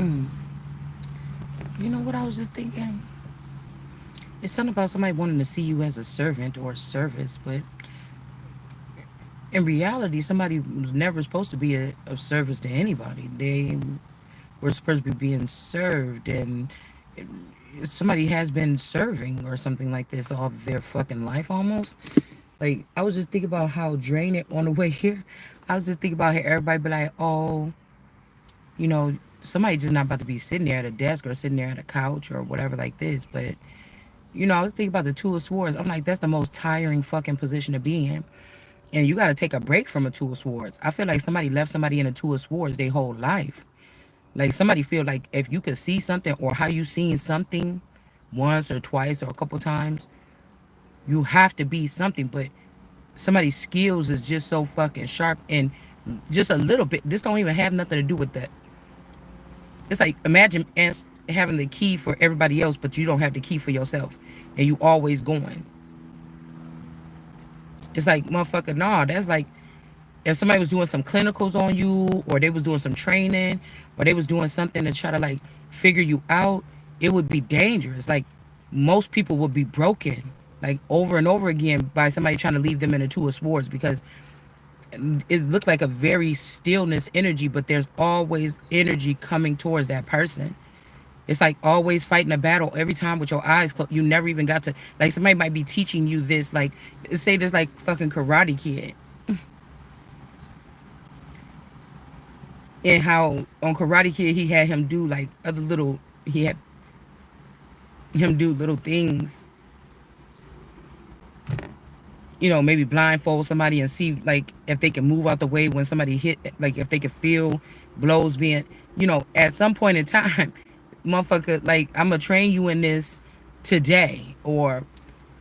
You know what I was just thinking? It's something about somebody wanting to see you as a servant or a service, but in reality, somebody was never supposed to be of service to anybody. They were supposed to be being served, and somebody has been serving or something like this all their fucking life almost. Like, I was just thinking about how draining on the way here. I was just thinking about how everybody be like, oh, you know, somebody just not about to be sitting there at a desk or sitting there at a couch or whatever like this. But, I was thinking about the Two of Swords. I'm like, that's the most tiring fucking position to be in. And you got to take a break from a Two of Swords. I feel like somebody left somebody in a Two of Swords their whole life. Like, somebody feel like if you could see something or how you seen something once or twice or a couple times, you have to be something. But somebody's skills is just so fucking sharp and just a little bit. This don't even have nothing to do with that. It's like imagine having the key for everybody else, but you don't have the key for yourself, and you always going. It's like motherfucker, nah. That's like if somebody was doing some clinicals on you, or they was doing some training, or they was doing something to try to like figure you out. It would be dangerous. Like most people would be broken, like over and over again by somebody trying to leave them in a Two of Swords because it looked like a very stillness energy, but there's always energy coming towards that person. It's like always fighting a battle every time with your eyes closed. You never even got to, like, somebody might be teaching you this, like, say there's like fucking Karate Kid, and how on Karate Kid he had him do like other little, he had him do little things, maybe blindfold somebody and see like if they can move out the way when somebody hit, like if they can feel blows being, at some point in time, motherfucker, like I'm gonna train you in this today, or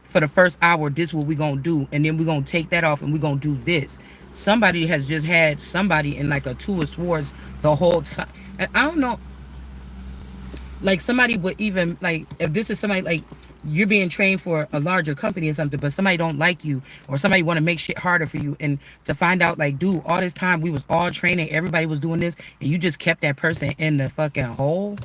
for the first hour, this what we gonna do, and then we gonna take that off and we gonna do this. Somebody has just had somebody in like a Two of Swords the whole time, and I don't know, like somebody would even like if this is somebody like you're being trained for a larger company or something, but somebody don't like you or somebody want to make shit harder for you, and to find out like, dude, all this time we was all training, everybody was doing this, and you just kept that person in the fucking hole.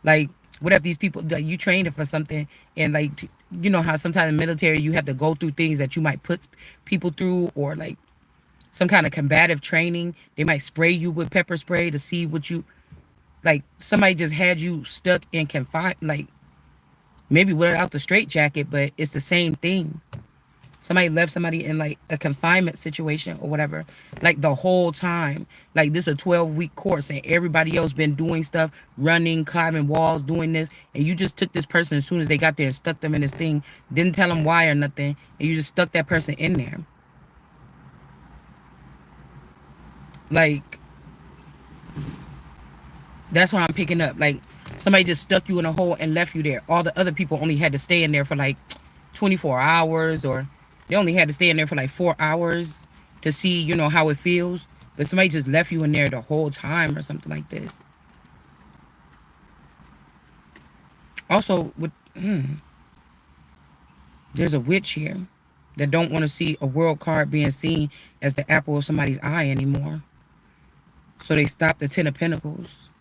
Like, what if these people that you trained it for something, and like, how sometimes in the military you have to go through things that you might put people through, or like some kind of combative training, they might spray you with pepper spray to see what you, like somebody just had you stuck in confined, like maybe without the straight jacket, but it's the same thing. Somebody left somebody in like a confinement situation or whatever, like the whole time. Like this is a 12-week course, and everybody else been doing stuff, running, climbing walls, doing this, and you just took this person as soon as they got there and stuck them in this thing, didn't tell them why or nothing, and you just stuck that person in there. Like, that's what I'm picking up. Like somebody just stuck you in a hole and left you there. All the other people only had to stay in there for like 24 hours, or they only had to stay in there for like 4 hours to see, how it feels. But somebody just left you in there the whole time or something like this. Also, there's a witch here that don't want to see a world card being seen as the apple of somebody's eye anymore. So they stopped the Ten of Pentacles,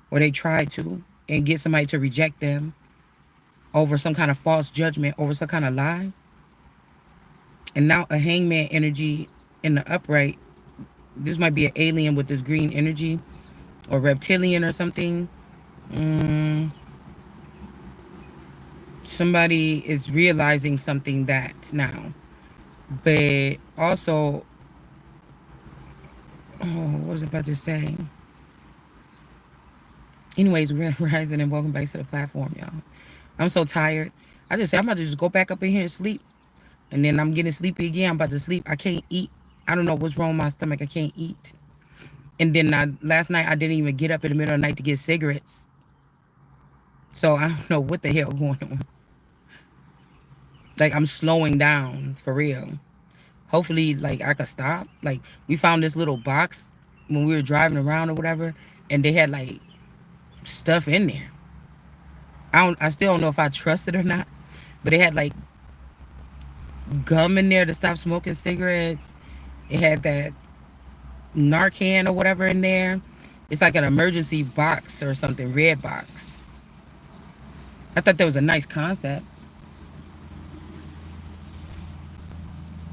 or they tried to, and get somebody to reject them over some kind of false judgment, over some kind of lie. And now a hangman energy in the upright. This might be an alien with this green energy, or reptilian or something. Somebody is realizing something that now. But also, what was I about to say? Anyways, rising and welcome back to the platform, y'all. I'm so tired. I just said I'm about to just go back up in here and sleep. And then I'm getting sleepy again. I'm about to sleep. I can't eat. I don't know what's wrong with my stomach. I can't eat. And then last night I didn't even get up in the middle of the night to get cigarettes. So I don't know what the hell going on. Like I'm slowing down for real. Hopefully, like I could stop. Like we found this little box when we were driving around or whatever, and they had like stuff in there. I still don't know if I trust it or not, but it had like gum in there to stop smoking cigarettes. It had that Narcan or whatever in there. It's like an emergency box or something, red box. I thought that was a nice concept,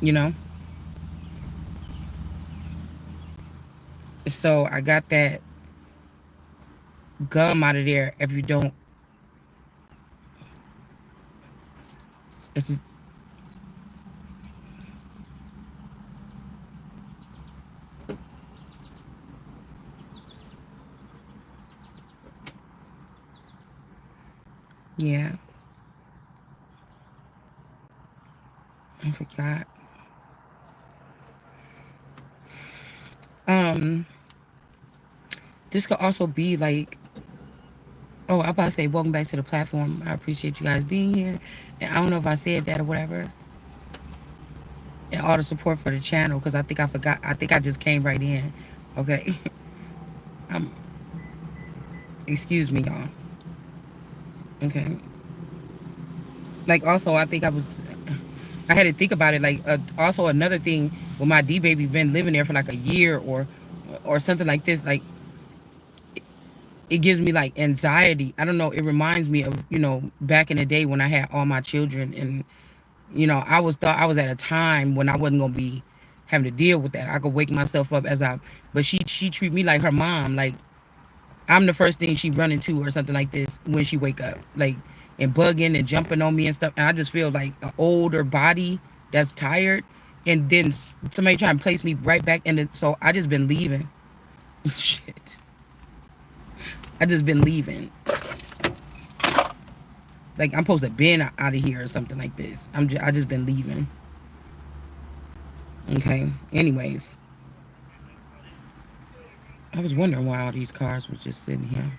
you know? So I got that gum out of there if you don't. It's, yeah, I forgot. Um, this could also be like, oh, I'm about to say, welcome back to the platform. I appreciate you guys being here. And I don't know if I said that or whatever. And all the support for the channel, because I think I forgot. I think I just came right in. Okay. um, excuse me, y'all. Okay. Like, also, I think I had to think about it. Like, also another thing, when my D baby been living there for like a year or something like this, like, it gives me like anxiety. I don't know. It reminds me of, back in the day when I had all my children, and I was at a time when I wasn't gonna be having to deal with that. I could wake myself up but she treat me like her mom. Like, I'm the first thing she run into or something like this when she wake up, like, and bugging and jumping on me and stuff. And I just feel like an older body that's tired, and then somebody trying to place me right back in it. So I just been leaving. Shit, I just been leaving. Like, I'm supposed to been out of here or something like this. I just been leaving. Okay. Anyways, I was wondering why all these cars were just sitting here.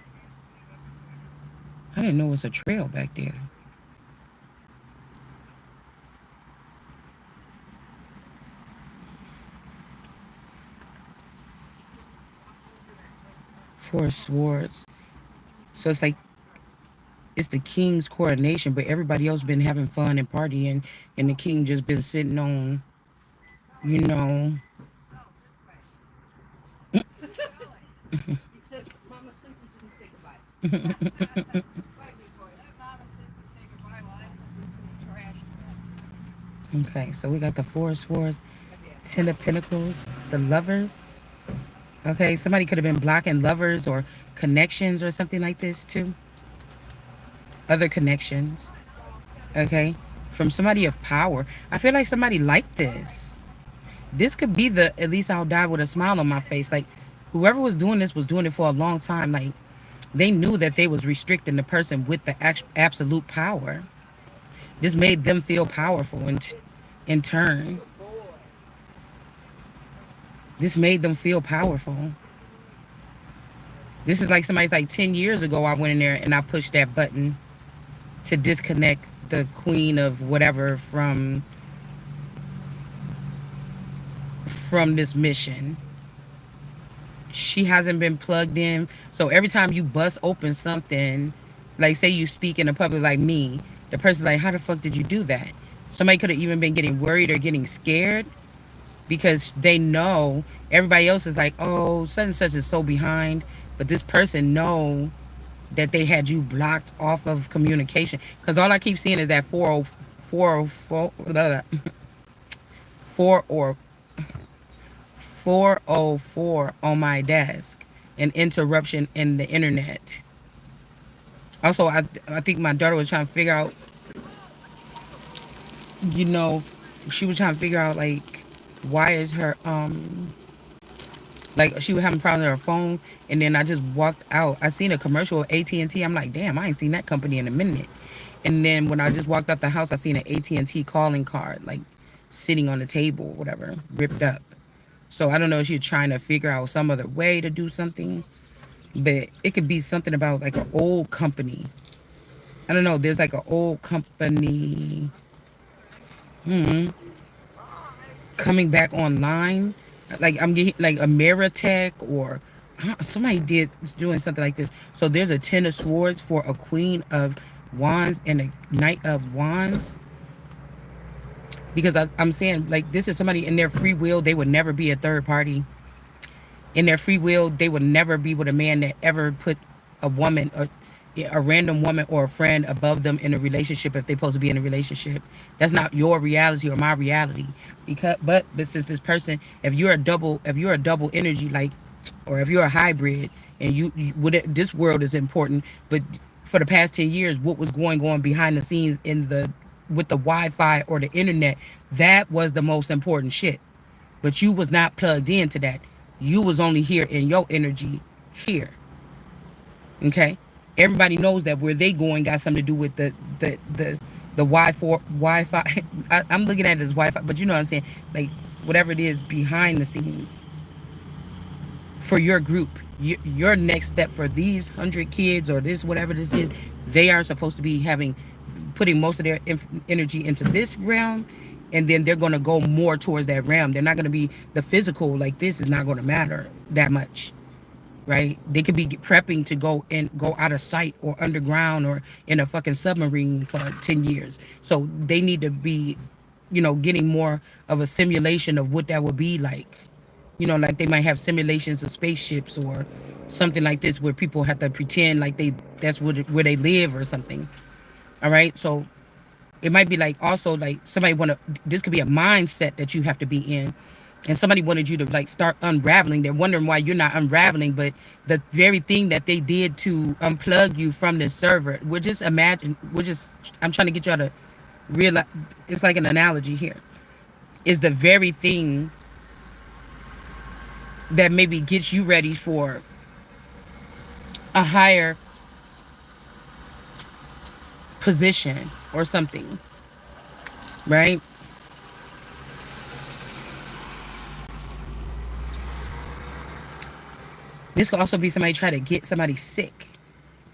I didn't know it was a trail back there. Four swords. So it's like it's the king's coronation, but everybody else been having fun and partying, and the king just been sitting on, you know. Okay, so we got the four swords, ten of pentacles, the lovers. Okay, somebody could have been blocking lovers or connections or something like this too. Other connections. Okay, from somebody of power. I feel like somebody liked this. This could be the at least I'll die with a smile on my face. Like, whoever was doing this was doing it for a long time. Like, they knew that they was restricting the person with the absolute power. This made them feel powerful in turn. This made them feel powerful. This is like somebody's like 10 years ago I went in there and I pushed that button to disconnect the queen of whatever from this mission. She hasn't been plugged in. So every time you bust open something, like say you speak in the public like me, the person's like, how the fuck did you do that? Somebody could have even been getting worried or getting scared because they know everybody else is like, oh, such and such is so behind. But this person know that they had you blocked off of communication. Because all I keep seeing is that 404 on my desk. An interruption in the internet. Also, I think my daughter was trying to figure out, you know, she was trying to figure out, like, why is her, like, she was having problems with her phone, and then I just walked out. I seen a commercial of AT&T. I'm like, damn, I ain't seen that company in a minute. And then when I just walked out the house, I seen an AT&T calling card, like, sitting on the table, whatever, ripped up. So I don't know if she's trying to figure out some other way to do something, but it could be something about, like, an old company. I don't know. There's, like, an old company coming back online. Like, I'm getting, like, Ameritech or somebody doing something like this. So there's a 10 of swords for a queen of wands and a knight of wands. Because I'm saying, like, this is somebody in their free will. They would never be a third party. In their free will, they would never be with a man that ever put a woman, a random woman or a friend above them in a relationship if they're supposed to be in a relationship. That's not your reality or my reality. But since this person, if you're a double energy, like, or if you're a hybrid, and this world is important, but for the past 10 years, what was going on behind the scenes in the with the Wi-Fi or the internet, that was the most important shit. But you was not plugged into that. You was only here in your energy here. Okay? Everybody knows that where they going got something to do with the Wi-Fi. I'm looking at it as Wi-Fi, but you know what I'm saying? Like, whatever it is behind the scenes for your group, your next step for these 100 kids or this whatever this is, they are supposed to be putting most of their energy into this realm, and then they're going to go more towards that realm. They're not going to be the physical, like, this is not going to matter that much, right? They could be prepping to go out of sight or underground or in a fucking submarine for 10 years. So they need to be, getting more of a simulation of what that would be like. Like they might have simulations of spaceships or something like this, where people have to pretend like that's where they live or something. All right. So it might be like, also like, this could be a mindset that you have to be in, and somebody wanted you to like start unraveling. They're wondering why you're not unraveling, but the very thing that they did to unplug you from this server, I'm trying to get y'all to realize, it's like an analogy here, is the very thing that maybe gets you ready for a higher position or something, right? This could also be somebody trying to get somebody sick.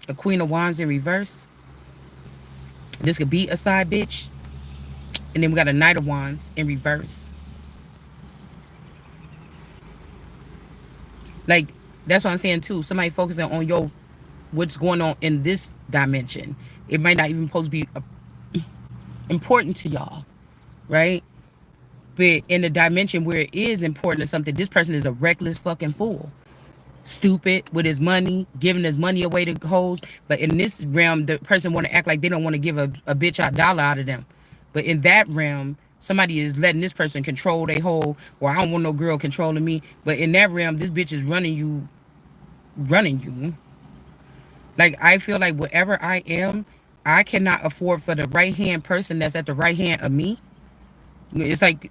A Queen of Wands in reverse. This could be a side bitch. And then we got a Knight of Wands in reverse. Like, that's what I'm saying too. Somebody focusing on what's going on in this dimension. It might not even supposed to be important to y'all, right? But in the dimension where it is important to something, this person is a reckless fucking fool. Stupid with his money, giving his money away to hoes. But in this realm, the person want to act like they don't want to give a bitch a dollar out of them. But in that realm, somebody is letting this person control their whole, well, I don't want no girl controlling me. But in that realm, this bitch is running you. Like, I feel like whatever I am, I cannot afford for the right hand person that's at the right hand of me. It's like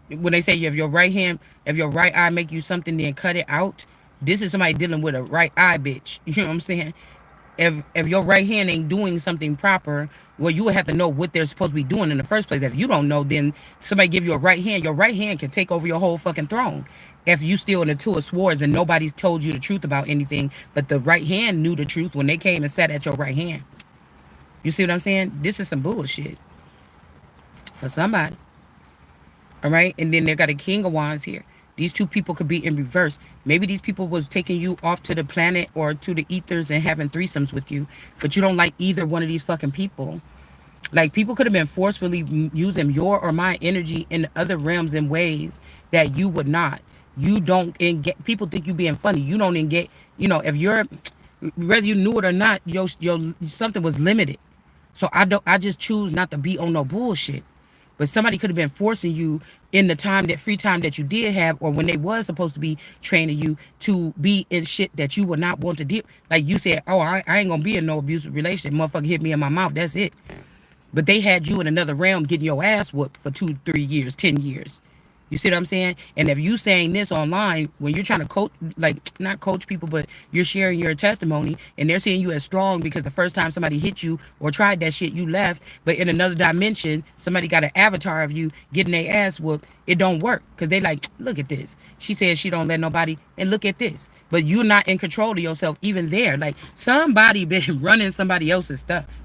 when they say if your right eye make you something, then cut it out. This is somebody dealing with a right eye bitch. You know what I'm saying? If your right hand ain't doing something proper, well, you would have to know what they're supposed to be doing in the first place. If you don't know, then somebody give you a right hand. Your right hand can take over your whole fucking throne. If you still in the Two of Swords and nobody's told you the truth about anything, but the right hand knew the truth when they came and sat at your right hand. You see what I'm saying? This is some bullshit for somebody. All right. And then they got a King of Wands here. These two people could be in reverse. Maybe these people was taking you off to the planet or to the ethers and having threesomes with you, but you don't like either one of these fucking people. Like, people could have been forcefully using your or my energy in other realms in ways that you would not. You don't get. People think you being funny. You don't get. If you're, whether you knew it or not, your something was limited. So I just choose not to be on no bullshit. But somebody could have been forcing you in the free time that you did have, or when they was supposed to be training you to be in shit that you would not want to do. Like you said, oh, I ain't gonna be in no abusive relationship. Motherfucker hit me in my mouth. That's it. But they had you in another realm getting your ass whooped for 2, 3 years, 10 years. You see what I'm saying? And if you saying this online, when you're trying to coach, like, not coach people, but you're sharing your testimony, and they're seeing you as strong because the first time somebody hit you or tried that shit, you left. But in another dimension, somebody got an avatar of you getting their ass whooped. It don't work because they like, look at this. She says she don't let nobody, and look at this. But you're not in control of yourself even there. Like, somebody been running somebody else's stuff.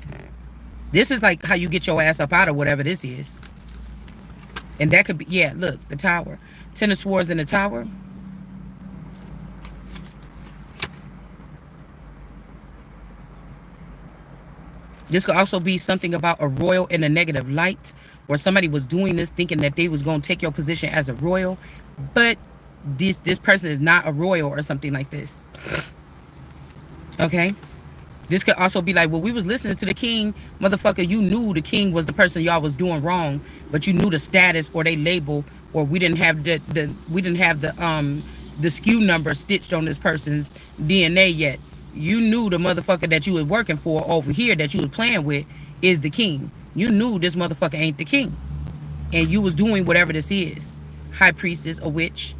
This is like how you get your ass up out of whatever this is. And that could be, yeah, look, the Tower. Ten of Swords in the Tower. This could also be something about a royal in a negative light, where somebody was doing this thinking that they was going to take your position as a royal. But this person is not a royal or something like this. Okay. This could also be like, well, we was listening to the king, motherfucker. You knew the king was the person y'all was doing wrong, but you knew the status or they label, or we didn't have the SKU number stitched on this person's DNA yet. You knew the motherfucker that you was working for over here that you was playing with is the king. You knew this motherfucker ain't the king, and you was doing whatever this is. High priestess, a witch.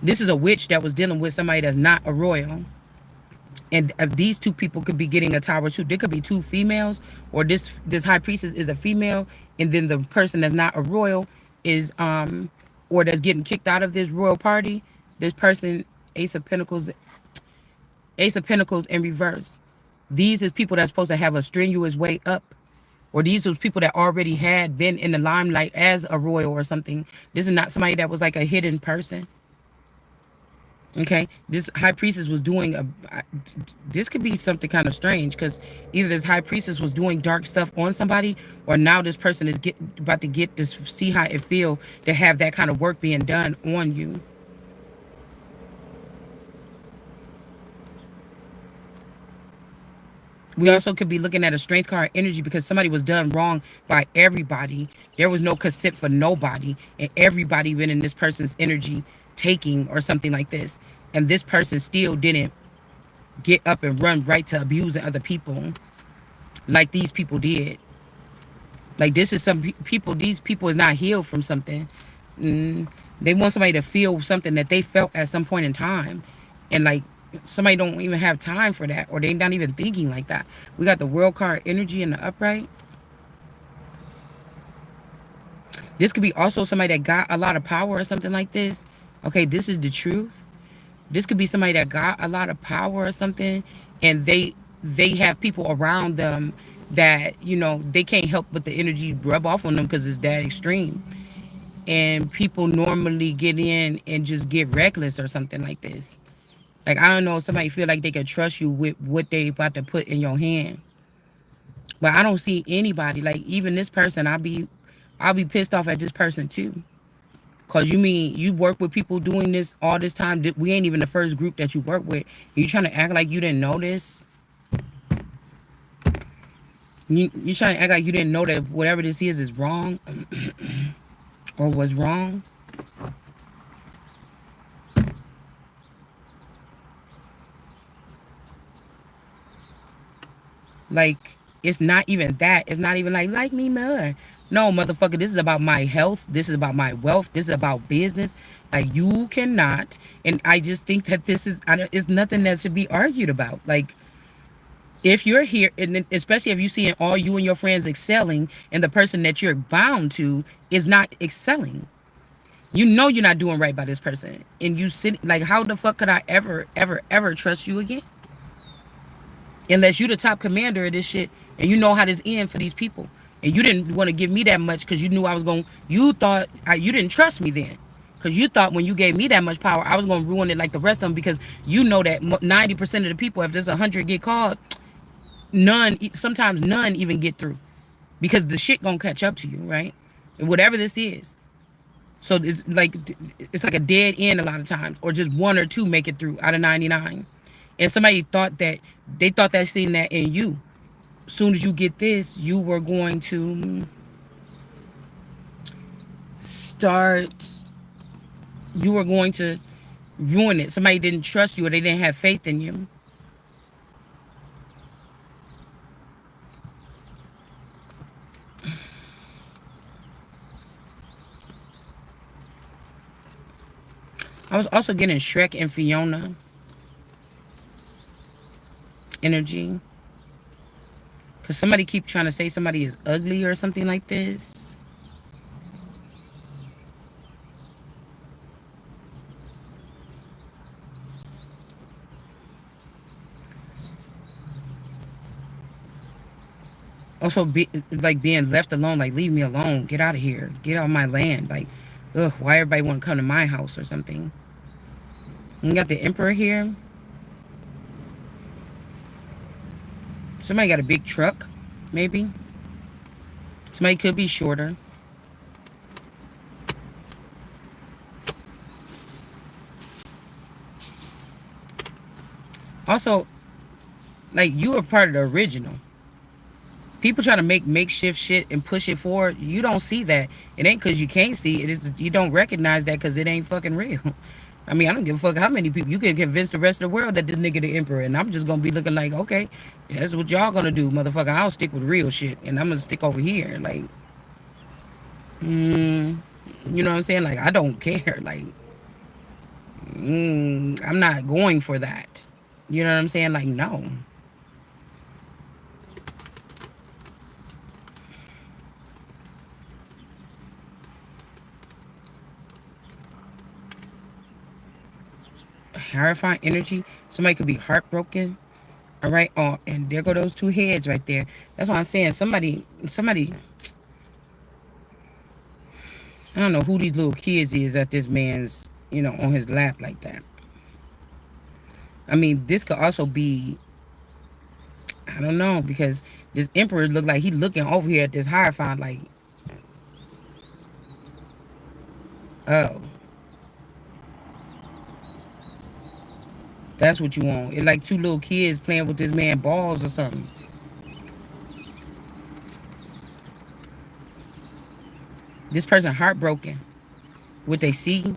This is a witch that was dealing with somebody that's not a royal. And if these two people could be getting a tower too, there could be two females, or this high priestess is a female, and then the person that's not a royal is or that's getting kicked out of this royal party. This person, ace of pentacles, in reverse. These is people that's supposed to have a strenuous way up, or these was people that already had been in the limelight as a royal or something. This is not somebody that was like a hidden person. Okay, this high priestess was doing this could be something kind of strange, because either this high priestess was doing dark stuff on somebody, or now this person is about to get this, see how it feel to have that kind of work being done on you. We also could be looking at a strength card energy, because somebody was done wrong by everybody. There was no consent for nobody, and everybody been in this person's energy taking or something like this. And this person still didn't get up and run right to abusing other people like these people did. Like, this is some people, these people is not healed from something. They want somebody to feel something that they felt at some point in time. And like, somebody don't even have time for that, or they not even thinking like that. We got the world card energy in the upright. This could be also somebody that got a lot of power or something like this. Okay, this is the truth. This could be somebody that got a lot of power or something, and they have people around them that, you know, they can't help but the energy rub off on them because it's that extreme. And people normally get in and just get reckless or something like this. Like, I don't know, somebody feel like they can trust you with what they about to put in your hand. But I don't see anybody, like even this person, I'll be pissed off at this person too. Cause you mean you work with people doing this all this time? We ain't even the first group that you work with. You trying to act like you didn't know this? You trying to act like you didn't know that whatever this is wrong or was wrong? Like, it's not even that. It's not even like me more. No, motherfucker, this is about my health. This is about my wealth. This is about business. Like, you cannot. And I just think that this is, it's nothing that should be argued about. Like, if you're here, and especially if you see all you and your friends excelling, and the person that you're bound to is not excelling, you know you're not doing right by this person. And you sit, like, how the fuck could I ever trust you again? Unless you the top commander of this shit, and you know how this ends for these people. And you didn't want to give me that much because you knew I was going, you thought, you didn't trust me then. Because you thought when you gave me that much power, I was going to ruin it like the rest of them, because you know that 90% of the people, if there's 100 get called, sometimes none even get through. Because the shit going to catch up to you, right? And whatever this is. So it's like a dead end a lot of times, or just one or two make it through out of 99. And somebody thought that, they thought that seeing that in you. As soon as you get this, you were going to ruin it. Somebody didn't trust you, or they didn't have faith in you. I was also getting Shrek and Fiona energy. Because somebody keep trying to say somebody is ugly or something like this. Also, like being left alone, like, leave me alone, get out of here, get out of my land. Like, ugh, why everybody want to come to my house or something? We got the Emperor here. Somebody got a big truck, maybe. Somebody could be shorter. Also, like, you are part of the original. People try to make makeshift shit and push it forward. You don't see that. It ain't because you can't see it. It's you don't recognize that because it ain't fucking real. I mean, I don't give a fuck how many people you can convince the rest of the world that this nigga the emperor, and I'm just gonna be looking like, okay, yeah, that's what y'all gonna do, motherfucker. I'll stick with real shit, and I'm gonna stick over here, like, mm, you know what I'm saying? Like, I don't care. Like, I'm not going for that. You know what I'm saying? Like, no. Horrifying energy. Somebody could be heartbroken. All right. Oh, and there go those two heads right there. That's why I'm saying somebody. I don't know who these little kids is at this man's, on his lap like that. I mean, this could also be, I don't know, because this emperor looked like he looking over here at this hierophant like, oh, that's what you want. It like two little kids playing with this man balls or something. This person heartbroken. What they see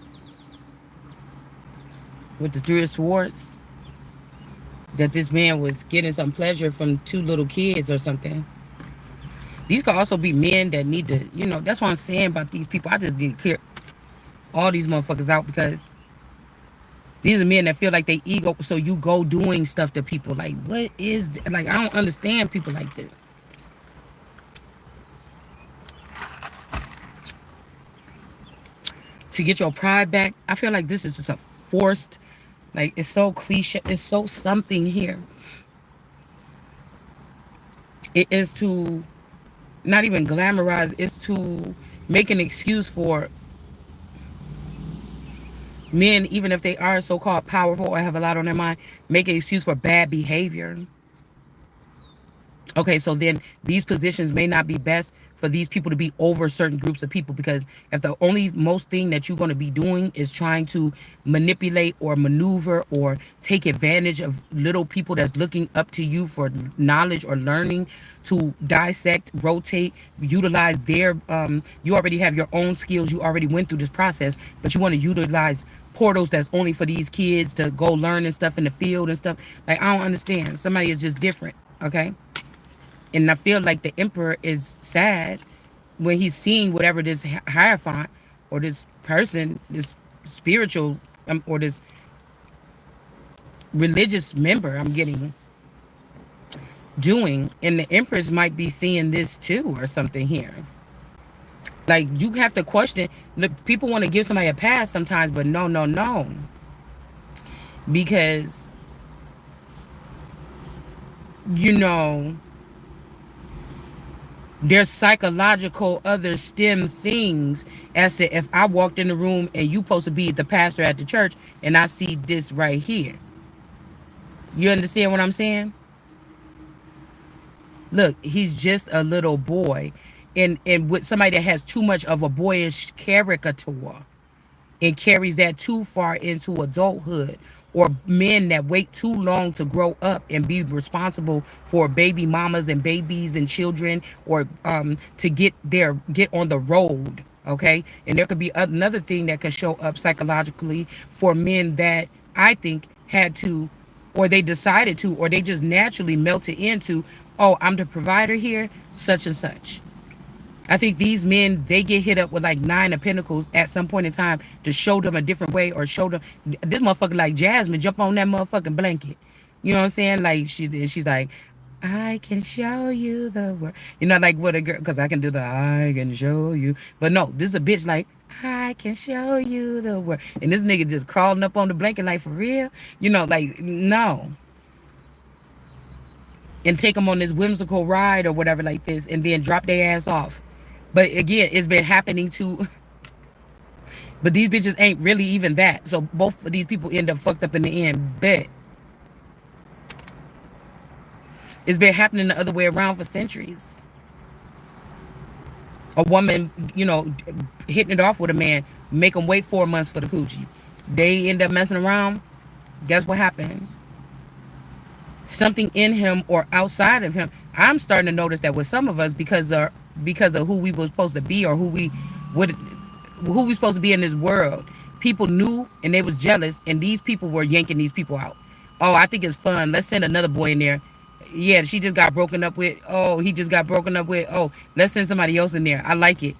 with the three of swords, that this man was getting some pleasure from two little kids or something. These could also be men that need to, that's what I'm saying about these people. I just need to clear all these motherfuckers out because these are men that feel like they ego. So you go doing stuff to people. Like, what is, like, I don't understand people like this. To get your pride back, I feel like this is just a forced, like, it's so cliche. It's so something here. It is to not even glamorize, it's to make an excuse for men, even if they are so-called powerful or have a lot on their mind, make an excuse for bad behavior. Okay, so then these positions may not be best for these people to be over certain groups of people, because if the only most thing that you're going to be doing is trying to manipulate or maneuver or take advantage of little people that's looking up to you for knowledge or learning, to dissect, rotate, utilize their you already have your own skills, you already went through this process, but you want to utilize portals that's only for these kids to go learn and stuff in the field and stuff. Like, I don't understand. Somebody is just different. Okay. And I feel like the emperor is sad when he's seeing whatever this hierophant or this person, this spiritual or this religious member I'm getting doing. And the empress might be seeing this too or something here. Like, you have to question. Look, people want to give somebody a pass sometimes, but no, no, no. Because, there's psychological other stem things as to if I walked in the room and you supposed to be the pastor at the church and I see this right here. You understand what I'm saying? Look, he's just a little boy, and with somebody that has too much of a boyish caricature and carries that too far into adulthood, or men that wait too long to grow up and be responsible for baby mamas and babies and children, or to get on the road. Okay. And there could be another thing that could show up psychologically for men that I think had to, or they decided to, or they just naturally melted into, oh, I'm the provider here, such and such. I think these men, they get hit up with like 9 of Pentacles at some point in time to show them a different way, or show them this motherfucker like Jasmine jump on that motherfucking blanket. You know what I'm saying? Like, she's like, I can show you the world. Like what a girl, because I can do the I can show you. But no, this is a bitch like, I can show you the world. And this nigga just crawling up on the blanket like, for real? Like, no. And take them on this whimsical ride or whatever like this, and then drop their ass off. But again, it's been happening to, but these bitches ain't really even that. So both of these people end up fucked up in the end. Bet. It's been happening the other way around for centuries. A woman, hitting it off with a man, make them wait 4 months for the coochie. They end up messing around. Guess what happened? something in him or outside of him. I'm starting to notice that with some of us, because of who we were supposed to be, or would who we supposed to be in this world. People knew and they was jealous, and these people were yanking these people out. Oh, I think it's fun. Let's send another boy in there. Yeah, she just got broken up with. Oh, he just got broken up with. Oh, let's send somebody else in there. I like it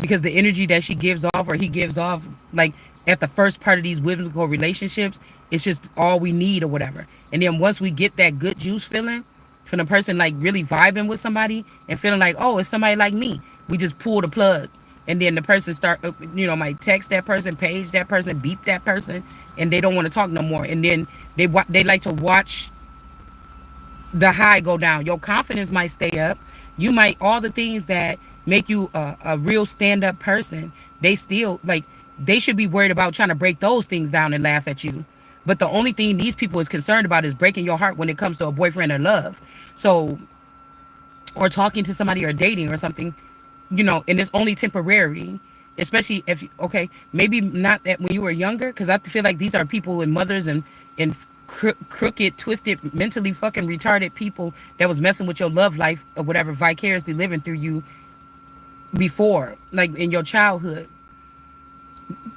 because the energy that she gives off, or he gives off, like at the first part of these whimsical relationships, it's just all we need or whatever. And then once we get that good juice feeling from the person, like really vibing with somebody and feeling like, oh, it's somebody like me, we just pull the plug. And then the person start, might text that person, page that person, beep that person, and they don't want to talk no more. And then they like to watch the high go down. Your confidence might stay up. You might, all the things that make you a real stand-up person, they still, like, they should be worried about trying to break those things down and laugh at you. But the only thing these people is concerned about is breaking your heart when it comes to a boyfriend or love. So, or talking to somebody or dating or something, and it's only temporary. Especially if, okay, maybe not that when you were younger, because I feel like these are people and mothers and crooked, twisted, mentally fucking retarded people that was messing with your love life or whatever, vicariously living through you before, like in your childhood.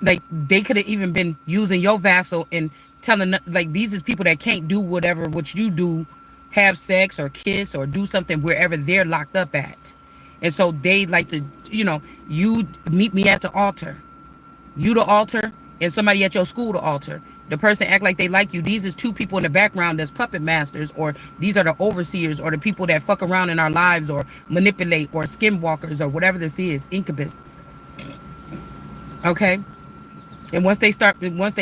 Like they could have even been using your vassal and telling, like, these is people that can't do whatever what you do, have sex or kiss or do something wherever they're locked up at. And so they like to, you meet me at the altar. You the altar, and somebody at your school the altar. The person act like they like you. These is two people in the background that's puppet masters, or these are the overseers, or the people that fuck around in our lives or manipulate, or skinwalkers, or whatever this is, incubus. Okay? And once they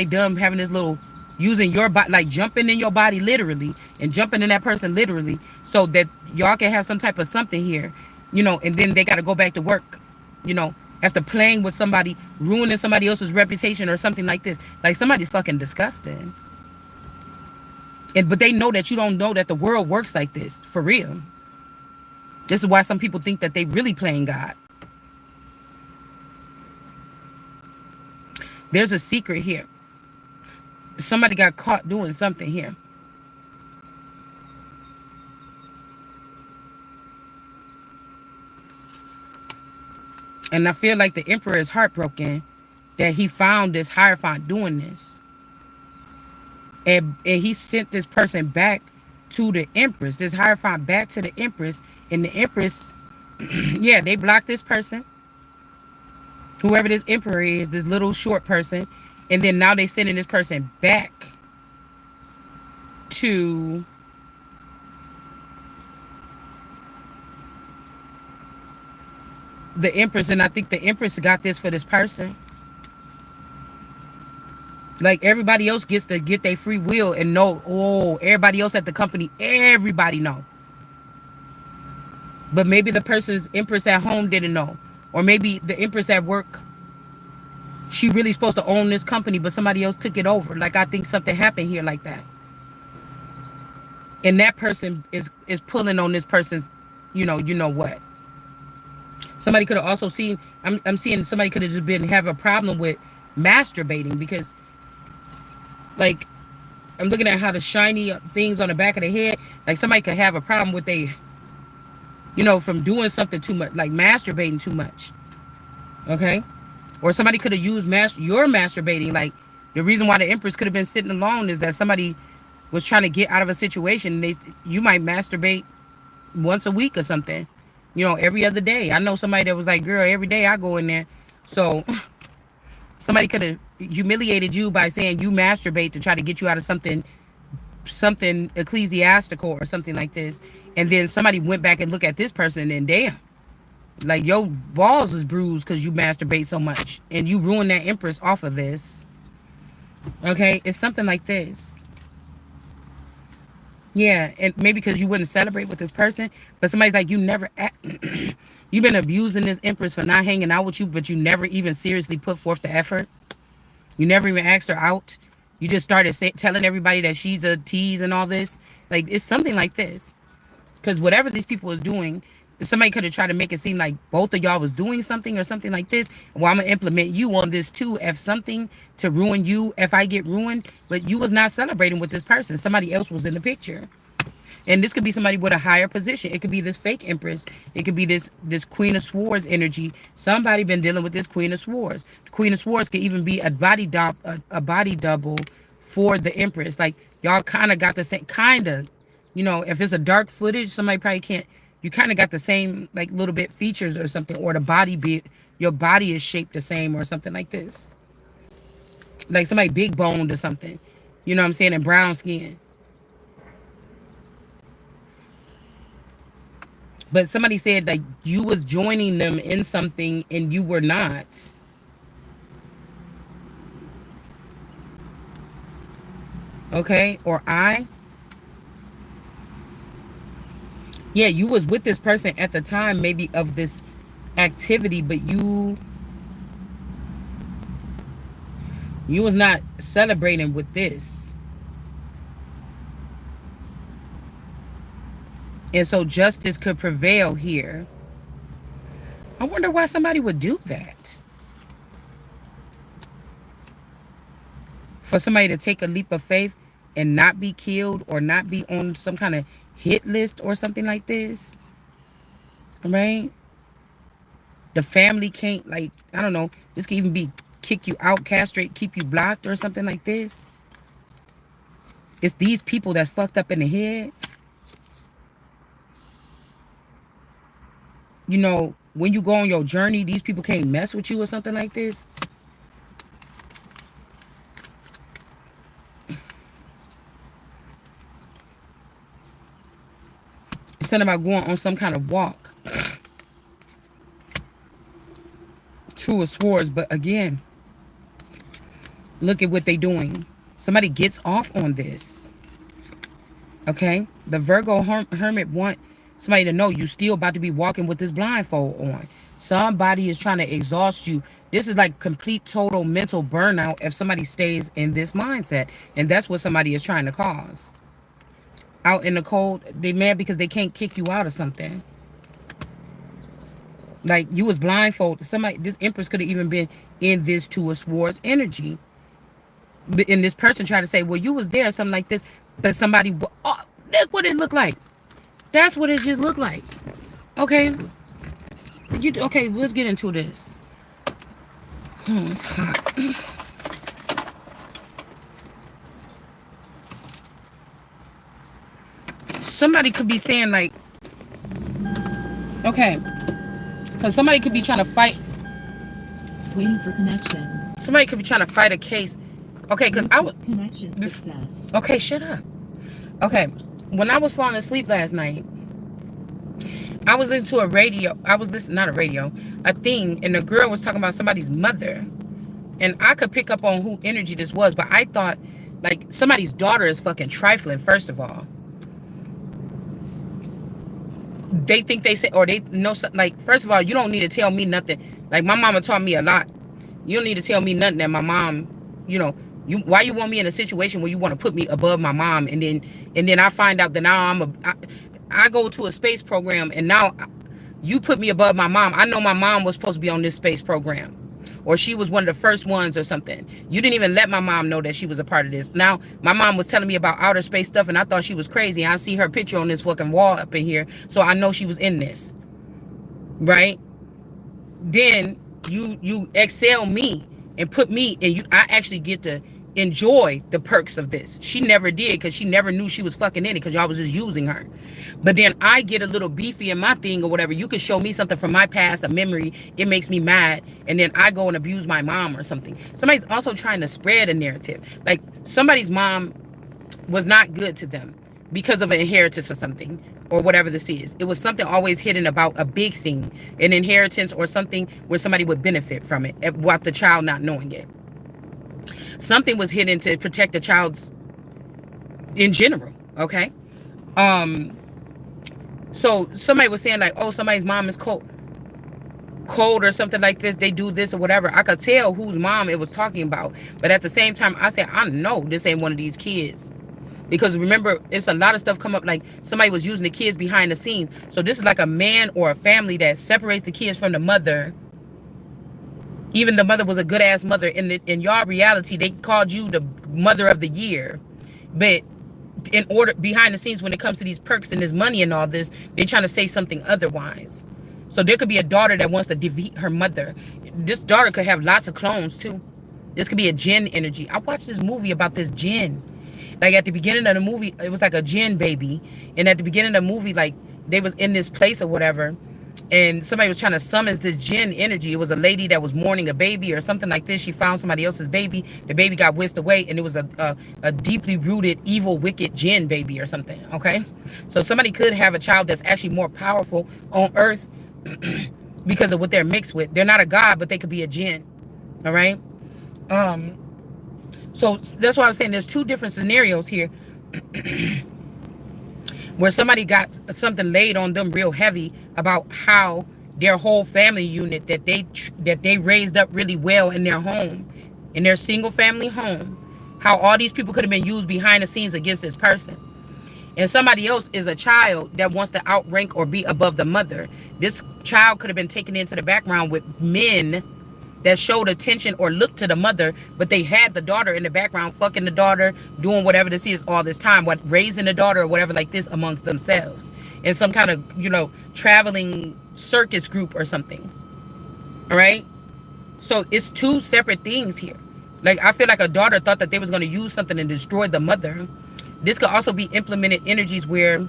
done having this little, using your body, like jumping in your body literally, and jumping in that person literally, so that y'all can have some type of something here, and then they got to go back to work, after playing with somebody, ruining somebody else's reputation or something like this. Like, somebody's fucking disgusting. But they know that you don't know that the world works like this, for real. This is why some people think that they really playing God. There's a secret here. Somebody got caught doing something here. And I feel like the Emperor is heartbroken that he found this Hierophant doing this. And he sent this person back to the Empress, this Hierophant back to the Empress. And the Empress, yeah, they blocked this person. Whoever this Emperor is, this little short person. And then now they sending this person back to the Empress. And I think the Empress got this for this person. Like, everybody else gets to get their free will and know. Oh, everybody else at the company, everybody know. But maybe the person's Empress at home didn't know. Or maybe the Empress at work, she really supposed to own this company, but somebody else took it over. Like, I think something happened here like that. And that person is pulling on this person's, you know what. Somebody could have also seen, I'm seeing somebody could have just have a problem with masturbating, because, like, I'm looking at how the shiny things on the back of the head, like somebody could have a problem with from doing something too much, like masturbating too much. Okay? Or somebody could have used your masturbating. Like, the reason why the Empress could have been sitting alone is that somebody was trying to get out of a situation. You might masturbate once a week or something. Every other day. I know somebody that was like, girl, every day I go in there. So somebody could have humiliated you by saying you masturbate to try to get you out of something ecclesiastical or something like this. And then somebody went back and looked at this person, and damn, like, your balls is bruised because you masturbate so much, and you ruin that Empress off of this. Okay? It's something like this. Yeah, and maybe because you wouldn't celebrate with this person, but somebody's like, you've been abusing this Empress for not hanging out with you, but you never even seriously put forth the effort. You never even asked her out. You just started telling everybody that she's a tease and all this. Like, it's something like this. Because whatever these people is doing, somebody could have tried to make it seem like both of y'all was doing something or something like this. Well, I'm going to implement you on this too. If something to ruin you, if I get ruined. But you was not celebrating with this person. Somebody else was in the picture. And this could be somebody with a higher position. It could be this fake empress. It could be this Queen of Swords energy. Somebody been dealing with this Queen of Swords. The Queen of Swords could even be a body double for the empress. Like y'all kind of got the same kind of, you know, if it's a dark footage, somebody probably can't. You kind of got the same like little bit features or something, or the body be your body is shaped the same or something like this. Like somebody big boned or something. You know what I'm saying? And brown skin. But somebody said like you was joining them in something and you were not. Okay? Or yeah, you was with this person at the time maybe of this activity, but you was not celebrating with this. And so justice could prevail here. I wonder why somebody would do that. For somebody to take a leap of faith and not be killed or not be on some kind of hit list or something like this. Right? The family can't, like, I don't know, this could even be kick you out, castrate, keep you blocked or something like this. It's these people that's fucked up in the head. You know, when you go on your journey, these people can't mess with you or something like this. It's something about going on some kind of walk. True of Swords, but again, look at what they doing. Somebody gets off on this. Okay? The Virgo Hermit want somebody to know you still about to be walking with this blindfold on. Somebody is trying to exhaust you. This is like complete total mental burnout if somebody stays in this mindset. And that's what somebody is trying to cause. Out in the cold, they mad because they can't kick you out of something. Like you was blindfolded. Somebody, this Empress could have even been in this Two of Swords energy. And this person tried to say, well, you was there, something like this. But somebody, oh, that's what it looked like. That's what it just looked like. Okay. Okay, let's get into this. Oh, it's hot. Somebody could be saying like, okay, because somebody could be trying to fight. Waiting for connection. Somebody could be trying to fight a case. Okay, because I was. Connection success. Okay, shut up. Okay, when I was falling asleep last night, I was listening to a radio. I was listening, not a radio, a thing, and the girl was talking about somebody's mother. And I could pick up on who energy this was, but I thought, like, somebody's daughter is fucking trifling, first of all. They think they say, or they know something. Like, first of all, you don't need to tell me nothing. Like, my mama taught me a lot. You don't need to tell me nothing that my mom, you know, why you want me in a situation where you want to put me above my mom, and then I find out that now I go to a space program, and now you put me above my mom. I know my mom was supposed to be on this space program, or she was one of the first ones or something. You didn't even let my mom know that she was a part of this. Now my mom was telling me about outer space stuff, and I thought she was crazy. I see her picture on this fucking wall up in here, so I know she was in this, right? Then you excel me and put me, and I actually get to enjoy the perks of this. She never did, because she never knew she was fucking in it, because y'all was just using her. But then I get a little beefy in my thing or whatever. You can show me something from my past, a memory, it makes me mad, and then I go and abuse my mom or something. Somebody's also trying to spread a narrative. Like somebody's mom was not good to them because of an inheritance or something, or whatever this is. It was something always hidden about a big thing, an inheritance or something where somebody would benefit from it without the child not knowing it. Something was hidden to protect the child's in general. Okay. So somebody was saying like, oh, somebody's mom is cold or something like this. They do this or whatever. I could tell whose mom it was talking about. But at the same time, I said, I know this ain't one of these kids. Because remember, it's a lot of stuff come up like somebody was using the kids behind the scenes. So this is like a man or a family that separates the kids from the mother. Even the mother was a good ass mother. In your reality, they called you the mother of the year. But in order behind the scenes when it comes to these perks and this money and all this, they're trying to say something otherwise. So there could be a daughter that wants to defeat her mother. This daughter could have lots of clones too. This could be a jinn energy. I watched this movie about this jinn. Like at the beginning of the movie, it was like a jinn baby. And at the beginning of the movie, like they was in this place or whatever. And somebody was trying to summon this jinn energy. It was a lady that was mourning a baby or something like this. She found somebody else's baby. The baby got whisked away, and it was a deeply rooted, evil, wicked jinn baby or something, okay? So somebody could have a child that's actually more powerful on earth because of what they're mixed with. They're not a god, but they could be a jinn, all right? So that's why I was saying there's two different scenarios here where somebody got something laid on them real heavy about how their whole family unit that they raised up really well in their home, in their single family home, how all these people could have been used behind the scenes against this person. And somebody else is a child that wants to outrank or be above the mother. This child could have been taken into the background with men that showed attention or looked to the mother, but they had the daughter in the background, fucking the daughter, doing whatever this is all this time, what, raising the daughter or whatever like this amongst themselves in some kind of, you know, traveling circus group or something. All right. So it's two separate things here. Like, I feel like a daughter thought that they was going to use something and destroy the mother. This could also be implementing energies where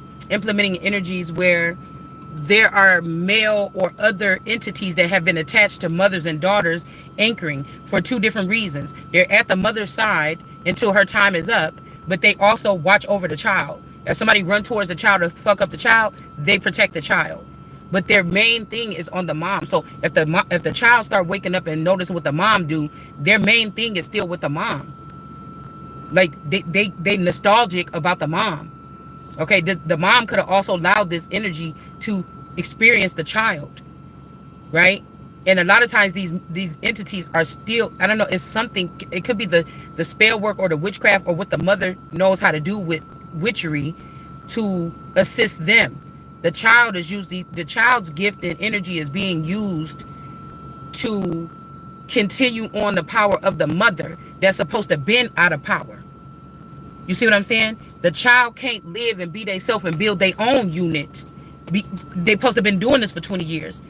there are male or other entities that have been attached to mothers and daughters anchoring for two different reasons. They're at the mother's side until her time is up, but they also watch over the child. If somebody runs towards the child to fuck up the child, they protect the child. But their main thing is on the mom. So if the child start waking up and notice what the mom do, their main thing is still with the mom. Like they nostalgic about the mom. Okay, the mom could have also allowed this energy to experience the child, right? And a lot of times these entities are still, I don't know, it's something, it could be the spell work or the witchcraft or what the mother knows how to do with witchery to assist them. The child is usually, the child's gift and energy is being used to continue on the power of the mother that's supposed to been out of power. You see what I'm saying? The child can't live and be themselves and build their own unit. They supposed to have been doing this for 20 years.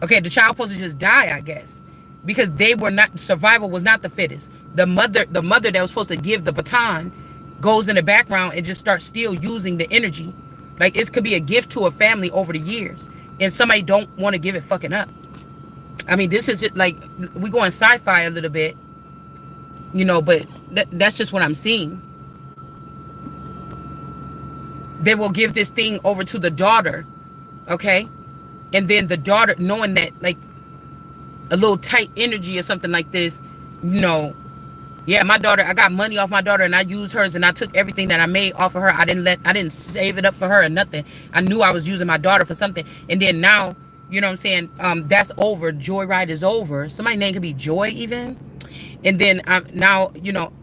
Okay, the child supposed to just die, I guess. Because they were not, survival was not the fittest. The mother that was supposed to give the baton goes in the background and just starts still using the energy. Like, it could be a gift to a family over the years. And somebody don't want to give it fucking up. I mean, this is just like, we go in sci-fi a little bit. You know, but that's just what I'm seeing. They will give this thing over to the daughter, okay? And then the daughter, knowing that, like, a little tight energy or something like this, you know, yeah, my daughter, I got money off my daughter and I used hers and I took everything that I made off of her. I didn't save it up for her or nothing. I knew I was using my daughter for something. And then now, you know what I'm saying, that's over. Joyride is over. Somebody's name could be Joy even. And then now, you know,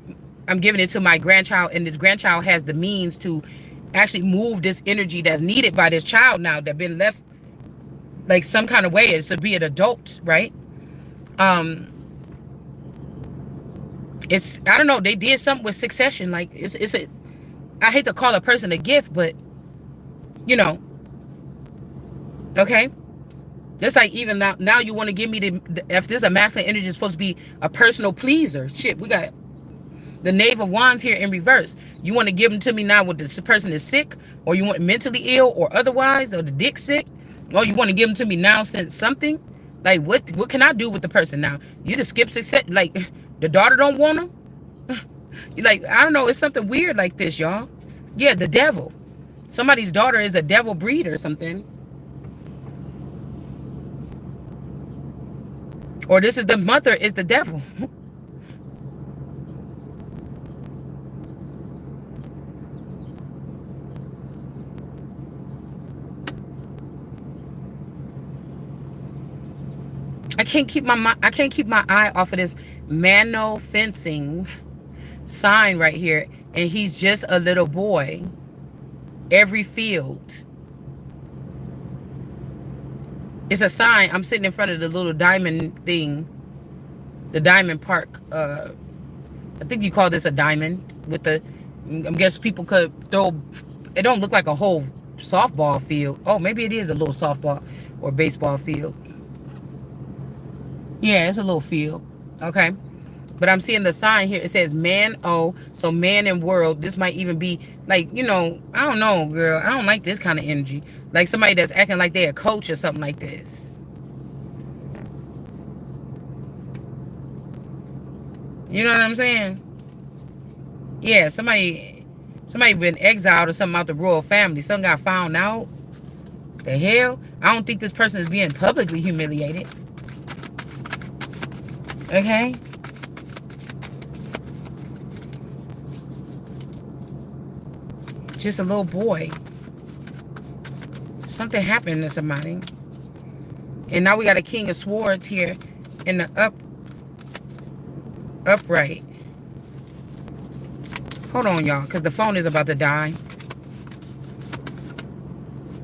I'm giving it to my grandchild, and this grandchild has the means to actually move this energy that's needed by this child now that been left like some kind of way. It's to be an adult, right? It's, I don't know, they did something with succession. Like, it's a, I hate to call a person a gift, but you know, okay, just like even now you want to give me the if this a masculine energy is supposed to be a personal pleaser, shit, we got the Knave of Wands here in reverse. You want to give them to me now when this person is sick, or you want mentally ill or otherwise, or the dick sick, or you want to give them to me now since something. Like, what can I do with the person now? You just skip success. Like, the daughter don't want them. You're like, I don't know, it's something weird like this, y'all. Yeah, the devil. Somebody's daughter is a devil breed or something. Or this is the mother is the devil. I can't keep my eye off of this Mano fencing sign right here, and he's just a little boy. Every field. It's a sign. I'm sitting in front of the little diamond thing, the diamond park. I think you call this a diamond with the I guess people could throw. It don't look like a whole softball field. Oh, maybe it is a little softball or baseball field. Yeah, it's a little field. Okay. But I'm seeing the sign here. It says man oh. So man and world. This might even be like, I don't know, girl. I don't like this kind of energy. Like somebody that's acting like they're a coach or something like this. You know what I'm saying? Yeah, somebody been exiled or something out the royal family. Something got found out. The hell? I don't think this person is being publicly humiliated. Okay? Just a little boy. Something happened to somebody. And now we got a king of swords here in the upright. Hold on, y'all, because the phone is about to die.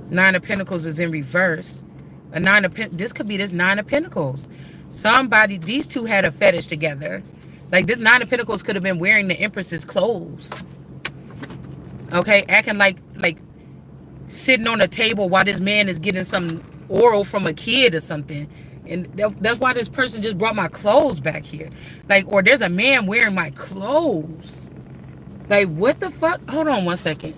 Nine of Pentacles is in reverse. This could be this Nine of Pentacles. These two had a fetish together. Like this Nine of Pentacles could have been wearing the Empress's clothes. Okay, acting like sitting on a table while this man is getting some oral from a kid or something. And that's why this person just brought my clothes back here. Like, or there's a man wearing my clothes. Like, what the fuck? Hold on one second.